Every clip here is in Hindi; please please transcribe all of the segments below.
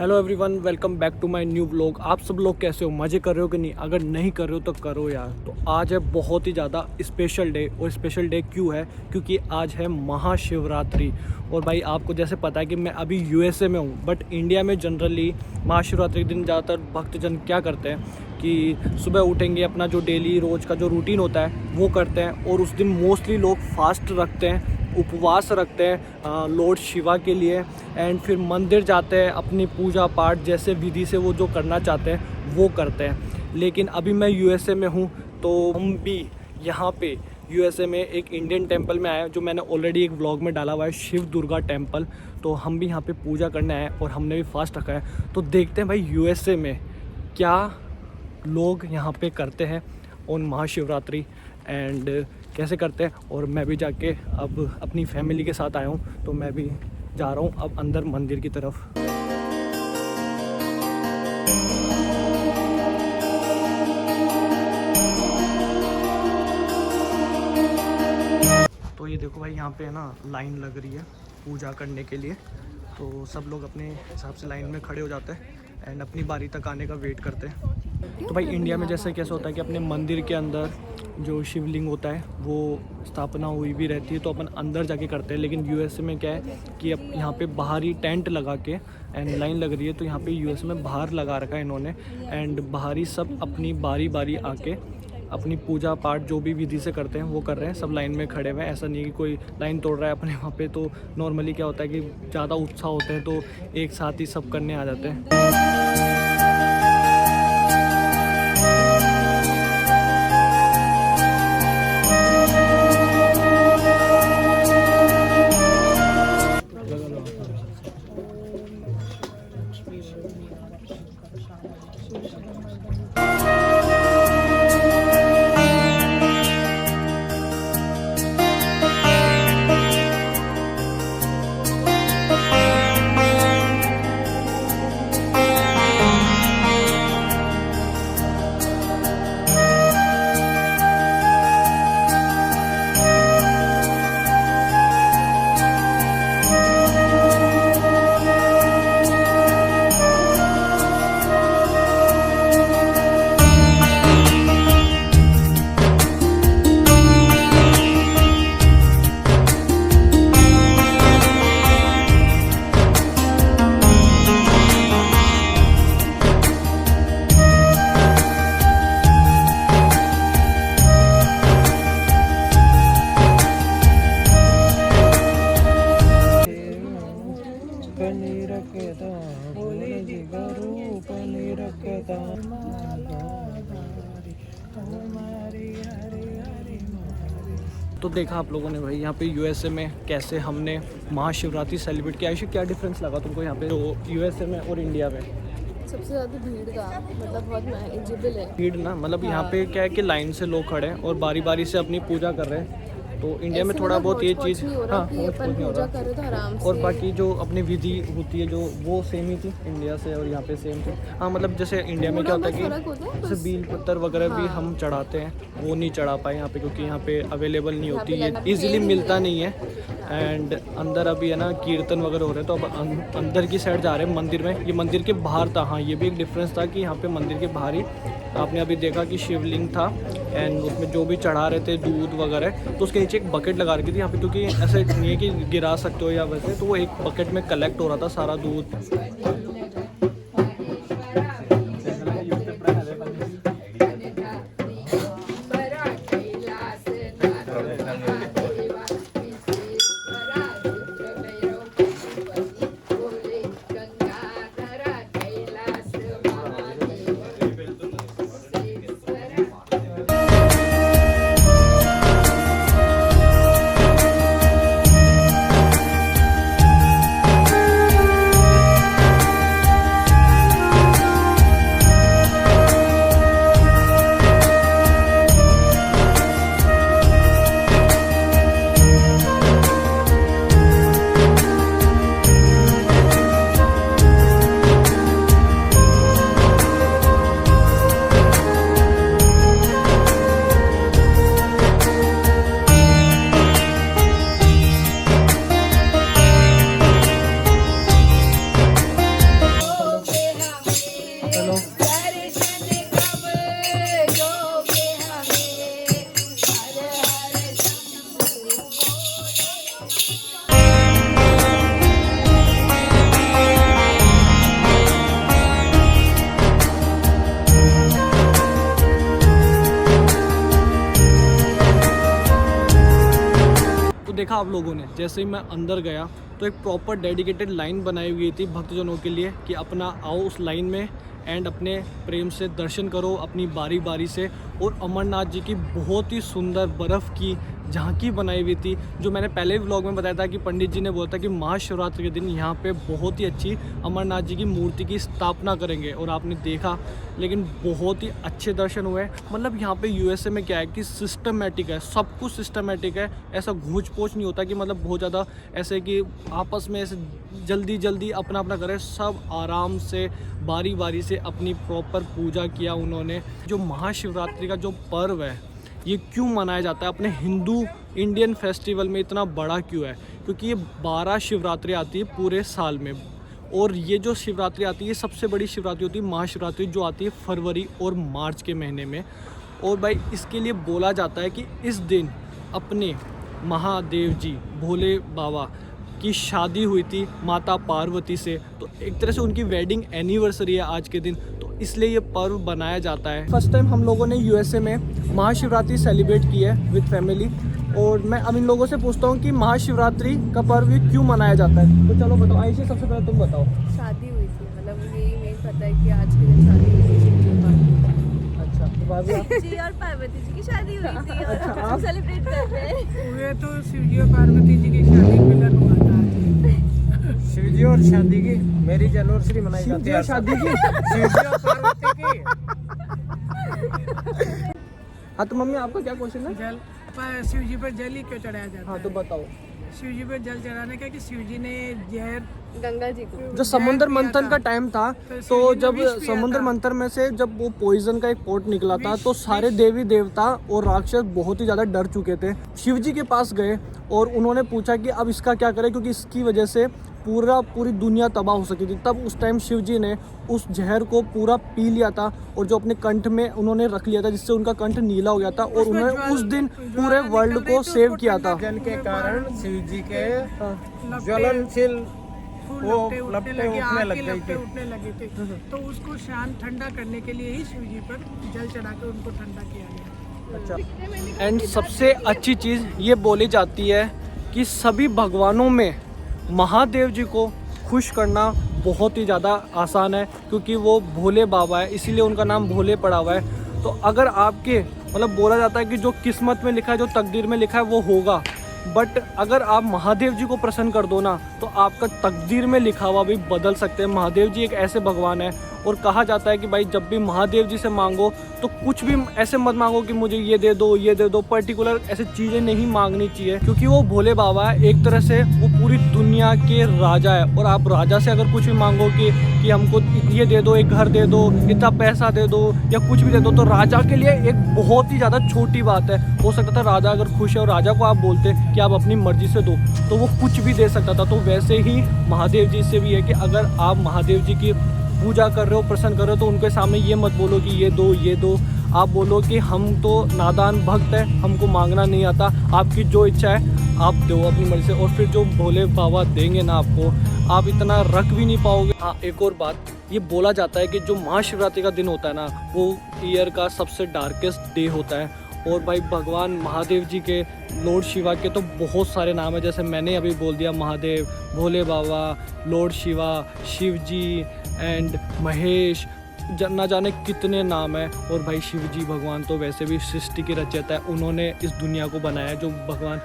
Hello everyone, welcome back to my new vlog. आप सब लोग कैसे हो? मज़े कर रहे हो कि नहीं? अगर नहीं कर रहे हो तो करो यार। तो आज है बहुत ही ज़्यादा स्पेशल डे। और स्पेशल डे क्यों है? क्योंकि आज है महाशिवरात्रि। और भाई आपको जैसे पता है कि मैं अभी यूएसए में हूँ, बट इंडिया में जनरली महाशिवरात्रि के दिन ज़्यादातर भक्तजन क्या करते हैं कि सुबह उठेंगे, अपना जो डेली रोज़ का जो रूटीन होता है वो करते हैं। और उस दिन मोस्टली लोग फास्ट रखते हैं, उपवास रखते हैं लॉर्ड शिवा के लिए। एंड फिर मंदिर जाते हैं, अपनी पूजा पाठ जैसे विधि से वो जो करना चाहते हैं वो करते हैं। लेकिन अभी मैं यूएसए में हूँ, तो हम भी यहाँ पे यूएसए में एक इंडियन टेंपल में आए, जो मैंने ऑलरेडी एक व्लॉग में डाला हुआ है, शिव दुर्गा टेंपल। तो हम भी यहाँ पे पूजा करने आए और हमने भी फास्ट रखा है। तो देखते हैं भाई यूएसए में क्या लोग यहाँ पे करते हैं ऑन महाशिवरात्रि एंड कैसे करते हैं। और मैं भी जाके अब अपनी फैमिली के साथ आया हूँ, तो मैं भी जा रहा हूँ अब अंदर मंदिर की तरफ। तो ये देखो भाई, यहाँ पे है ना लाइन लग रही है पूजा करने के लिए। तो सब लोग अपने हिसाब से लाइन में खड़े हो जाते हैं एंड अपनी बारी तक आने का वेट करते हैं। तो भाई इंडिया में जैसे कैसे होता है कि अपने मंदिर के अंदर जो शिवलिंग होता है वो स्थापना हुई भी रहती है, तो अपन अंदर जाके करते हैं। लेकिन यूएसए में क्या है कि अब यहाँ पे बाहर ही टेंट लगा के एंड लाइन लग रही है। तो यहाँ पे यूएसए में बाहर लगा रखा है इन्होंने, एंड बाहर ही सब अपनी बारी बारी आके अपनी पूजा पाठ जो भी विधि से करते हैं वो कर रहे हैं। सब लाइन में खड़े हुए हैं, ऐसा नहीं है कि कोई लाइन तोड़ रहा है अपने वहाँ पे। तो नॉर्मली क्या होता है कि ज़्यादा उत्साह होते हैं तो एक साथ ही सब करने आ जाते हैं। तो देखा आप लोगों ने भाई यहाँ पे यूएसए में कैसे हमने महाशिवरात्रि सेलिब्रेट किया। आयुषी, क्या डिफरेंस लगा तुमको यहाँ पे जो यूएसए में और इंडिया में? सबसे ज़्यादा भीड़ का मतलब बहुत मैनेजेबल है। भीड़ ना, मतलब यहाँ पे क्या है कि लाइन से लोग खड़े हैं और बारी बारी से अपनी पूजा कर रहे हैं। तो इंडिया में थोड़ा बहुत ये चीज़ पूजा करे तो आराम से। और बाकी जो अपनी विधि होती है जो वो सेम ही थी इंडिया से, और यहाँ पे सेम थी। हाँ, मतलब जैसे इंडिया में क्या होता है कि जैसे बील पत्थर वगैरह भी हम चढ़ाते हैं, वो नहीं चढ़ा पाए यहाँ पे क्योंकि यहाँ पे अवेलेबल नहीं होती, ये इजीली मिलता नहीं है। एंड अंदर अभी है ना कीर्तन वगैरह हो रहे हैं, तो अब अंदर की साइड जा रहे हैं मंदिर में। ये मंदिर के बाहर था। हाँ, ये भी एक डिफरेंस था कि यहाँ पे मंदिर के बाहर ही आपने अभी देखा कि शिवलिंग था एंड उसमें जो भी चढ़ा रहे थे दूध वगैरह, तो उसके नीचे एक बकेट लगा रखी थी यहाँ पे, क्योंकि ऐसे नहीं है कि गिरा सकते हो या वैसे, तो वो एक बकेट में कलेक्ट हो रहा था सारा दूध। देखा आप लोगों ने, जैसे ही मैं अंदर गया तो एक प्रॉपर डेडिकेटेड लाइन बनाई हुई थी भक्तजनों के लिए कि अपना आओ उस लाइन में एंड अपने प्रेम से दर्शन करो अपनी बारी बारी से। और अमरनाथ जी की बहुत ही सुंदर बर्फ़ की झांकी बनाई हुई थी, जो मैंने पहले भी व्लॉग में बताया था कि पंडित जी ने बोला था कि महाशिवरात्रि के दिन यहाँ पे बहुत ही अच्छी अमरनाथ जी की मूर्ति की स्थापना करेंगे, और आपने देखा। लेकिन बहुत ही अच्छे दर्शन हुए। मतलब यहाँ पे यूएसए में क्या है कि सिस्टमेटिक है, सब कुछ सिस्टमेटिक है। ऐसा घूच पोच नहीं होता कि मतलब बहुत ज़्यादा ऐसे कि आपस में ऐसे जल्दी जल्दी अपना अपना करें। सब आराम से बारी बारी से अपनी प्रॉपर पूजा किया उन्होंने। जो महाशिवरात्रि का जो पर्व है ये क्यों मनाया जाता है अपने हिंदू इंडियन फेस्टिवल में, इतना बड़ा क्यों है? क्योंकि ये 12 शिवरात्रि आती है पूरे साल में, और ये जो शिवरात्रि आती है सबसे बड़ी शिवरात्रि होती है महाशिवरात्रि, जो आती है फरवरी और मार्च के महीने में। और भाई इसके लिए बोला जाता है कि इस दिन अपने महादेव जी भोले बाबा की शादी हुई थी माता पार्वती से, तो एक तरह से उनकी वेडिंग एनिवर्सरी है आज के दिन, तो इसलिए ये पर्व बनाया जाता है। फर्स्ट टाइम हम लोगों ने यूएसए में महाशिवरात्रि सेलिब्रेट की है विद फैमिली, और मैं अब इन लोगों से पूछता हूँ कि महाशिवरात्रि का पर्व क्यों मनाया जाता है। तो चलो बताओ आयशा, सबसे पहले तुम बताओ। शादी हुई थी, मतलब यही मेन पता है कि आज के दिन शादी हुई थी शिव और पार्वती। अच्छा, तो भाभी आप? जी और पार्वती जी की शादी हुई थी और अच्छा, हम आप? सेलिब्रेट कर रहे हैं। हुए तो शिवजी और पार्वती जी की शादी मिलन हुआ था आज। शिवजी और शादी की मैरिज एनिवर्सरी मनाई जाती है। शादी की शिवजी और पार्वती की। हाँ तो मम्मी आपका क्या क्वेश्चन है? जल पर शिवजी पर जल ही क्यों चढ़ाया जाता हाँ है? तो बताओ। शिवजी पर जल चढ़ाने का कि शिवजी ने जहर गंगा जी को जो समुद्र मंथन का टाइम था, तो जब विष पिया समुद्र था। मंथन में से जब वो पॉइजन का एक पोट निकला था, तो सारे देवी देवता और राक्षस बहुत ही ज़्यादा डर चुके थे। शिव जी के पास गए और उन्होंने पूछा कि अब इसका क्या करें, क्योंकि इसकी वजह से पूरी दुनिया तबाह हो सकी थी। तब उस टाइम शिव जी ने उस जहर को पूरा पी लिया था और जो अपने कंठ में उन्होंने रख लिया था, जिससे उनका कंठ नीला हो गया था, और उसमें उन्होंने उस दिन ज्वाला पूरे वर्ल्ड निकल रही को थी, सेव उसको किया था। ठंडा जल के कारण शिवजी के लपटे- ज्वलनशील फूल वो लपटे उठने लपटे लगे, उठने आग लग के गई लपटे थी। उठने लगे थे, तो उसको शांत ठंडा करने के लिए ही शिवजी पर जल चढ़ा के उनको ठंडा किया गया। अच्छा, एंड सबसे अच्छी चीज़ ये बोली जाती है कि सभी भगवानों में महादेव जी को खुश करना बहुत ही ज़्यादा आसान है, क्योंकि वो भोले बाबा है, इसीलिए उनका नाम भोले पड़ा हुआ है। तो अगर आपके मतलब बोला जाता है कि जो किस्मत में लिखा है, जो तकदीर में लिखा है वो होगा, बट अगर आप महादेव जी को प्रसन्न कर दो ना, तो आपका तकदीर में लिखा हुआ भी बदल सकते हैं। महादेव जी एक ऐसे भगवान है, और कहा जाता है कि भाई जब भी महादेव जी से मांगो तो कुछ भी ऐसे मत मांगो कि मुझे ये दे दो, पर्टिकुलर ऐसे चीज़ें नहीं मांगनी चाहिए, क्योंकि वो भोले बाबा है। एक तरह से वो पूरी दुनिया के राजा है, और आप राजा से अगर कुछ भी मांगो कि हमको ये दे दो, एक घर दे दो, इतना पैसा दे दो, या कुछ भी दे दो, तो राजा के लिए एक बहुत ही ज़्यादा छोटी बात है। हो सकता था राजा अगर खुश है और राजा को आप बोलते कि आप अपनी मर्जी से दो, तो वो कुछ भी दे सकता था। तो वैसे ही महादेव जी से भी है कि अगर आप महादेव जी की पूजा कर रहे हो, प्रसन्न कर रहे हो, तो उनके सामने ये मत बोलो कि ये दो। आप बोलो कि हम तो नादान भक्त हैं, हमको मांगना नहीं आता, आपकी जो इच्छा है आप दो अपनी मर्जी से। और फिर जो भोले बाबा देंगे ना आपको, आप इतना रख भी नहीं पाओगे। हाँ, एक और बात ये बोला जाता है कि जो महाशिवरात्रि का दिन होता है ना, वो ईयर का सबसे डार्केस्ट डे होता है। और भाई भगवान महादेव जी के, लॉर्ड शिवा के तो बहुत सारे नाम है, जैसे मैंने अभी बोल दिया महादेव, भोले बाबा, लॉर्ड शिवा, शिव जी एंड महेश, ना जाने कितने नाम है। और भाई शिव जी भगवान तो वैसे भी सृष्टि के रचयिता है, उन्होंने इस दुनिया को बनाया। जो भगवान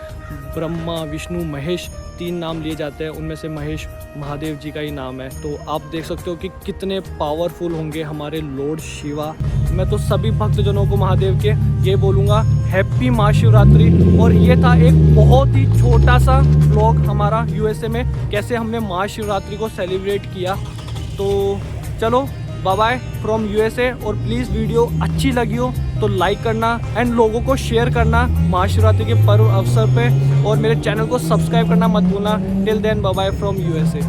ब्रह्मा विष्णु महेश 3 नाम लिए जाते हैं, उनमें से महेश महादेव जी का ही नाम है। तो आप देख सकते हो कि कितने पावरफुल होंगे हमारे लॉर्ड शिवा। मैं तो सभी भक्तजनों को महादेव के ये बोलूँगा, हैप्पी महाशिवरात्रि। और ये था एक बहुत ही छोटा सा व्लॉग हमारा यूएसए में कैसे हमने महाशिवरात्रि को सेलिब्रेट किया। तो चलो बाय बाय फ्रॉम यूएसए, और प्लीज़ वीडियो अच्छी लगी हो तो लाइक करना एंड लोगों को शेयर करना महाशिवरात्रि के पर्व अवसर पे, और मेरे चैनल को सब्सक्राइब करना मत भूलना। Till then bye bye from USA.